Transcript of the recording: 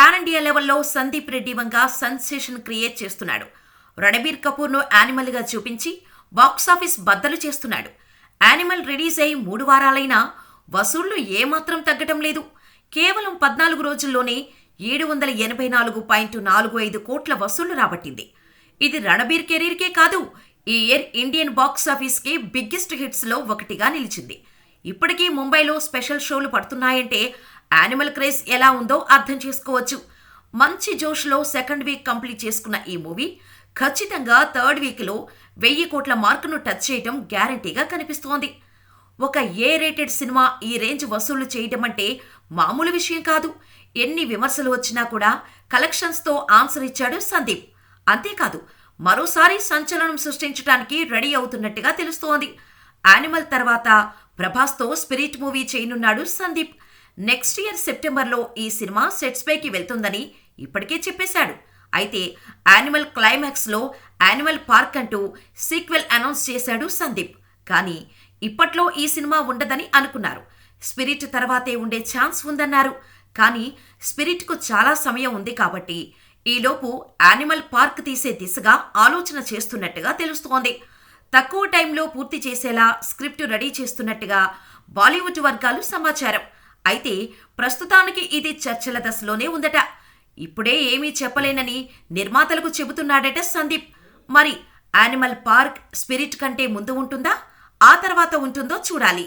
Pan India లెవెల్లో Sandeep Reddy Vanga sensation create చేస్తున్నాడు. రణబీర్ కపూర్ను యానిమల్గా చూపించి బాక్సాఫీస్ బద్దలు చేస్తున్నాడు. యానిమల్ రిలీజ్ అయి 3 వారాలైనా వసూళ్లు ఏమాత్రం తగ్గటం లేదు. కేవలం 14 రోజుల్లోనే 784.45 కోట్ల వసూళ్లు రాబట్టింది. ఇది రణబీర్ కెరీర్కే కాదు, ఈ ఇయర్ ఇండియన్ బాక్సాఫీస్కి బిగ్గెస్ట్ హిట్స్లో ఒకటిగా నిలిచింది. ఇప్పటికీ ముంబైలో స్పెషల్ షోలు పడుతున్నాయంటే యానిమల్ క్రేజ్ ఎలా ఉందో అర్థం చేసుకోవచ్చు. మంచి జోష్లో సెకండ్ వీక్ కంప్లీట్ చేసుకున్న ఈ మూవీ ఖచ్చితంగా థర్డ్ వీక్లో 1000 కోట్ల మార్కును టచ్ చేయడం గ్యారంటీగా కనిపిస్తోంది. ఒక ఏ రేటెడ్ సినిమా ఈ రేంజ్ వసూళ్లు చేయడం అంటే మామూలు విషయం కాదు. ఎన్ని విమర్శలు వచ్చినా కూడా కలెక్షన్స్తో ఆన్సర్ ఇచ్చాడు సందీప్. అంతేకాదు, మరోసారి సంచలనం సృష్టించడానికి రెడీ అవుతున్నట్టుగా తెలుస్తోంది. యానిమల్ తర్వాత ప్రభాస్తో స్పిరిట్ మూవీ చేయనున్నాడు సందీప్. నెక్స్ట్ ఇయర్ సెప్టెంబర్లో ఈ సినిమా సెట్స్ పైకి వెళ్తుందని ఇప్పటికే చెప్పేశాడు. అయితే యానిమల్ క్లైమాక్స్లో యానిమల్ పార్క్ అంటూ సీక్వెల్ అనౌన్స్ చేశాడు సందీప్. కానీ ఇప్పట్లో ఈ సినిమా ఉండదని అనుకున్నారు. స్పిరిట్ తర్వాతే ఉండే ఛాన్స్ ఉందన్నారు. కానీ స్పిరిట్కు చాలా సమయం ఉంది కాబట్టి ఈలోపు యానిమల్ పార్క్ తీసే దిశగా ఆలోచన చేస్తున్నట్టుగా తెలుస్తోంది. తక్కువ టైంలో పూర్తి చేసేలా స్క్రిప్ట్ రెడీ చేస్తున్నట్టుగా బాలీవుడ్ వర్గాలు సమాచారం. అయితే ప్రస్తుతానికి ఇది చర్చల దశలోనే ఉందట. ఇప్పుడే ఏమీ చెప్పలేనని నిర్మాతలకు చెబుతున్నాడట సందీప్. మరి యానిమల్ పార్క్ స్పిరిట్ కంటే ముందు ఉంటుందా, ఆ తర్వాత ఉంటుందో చూడాలి.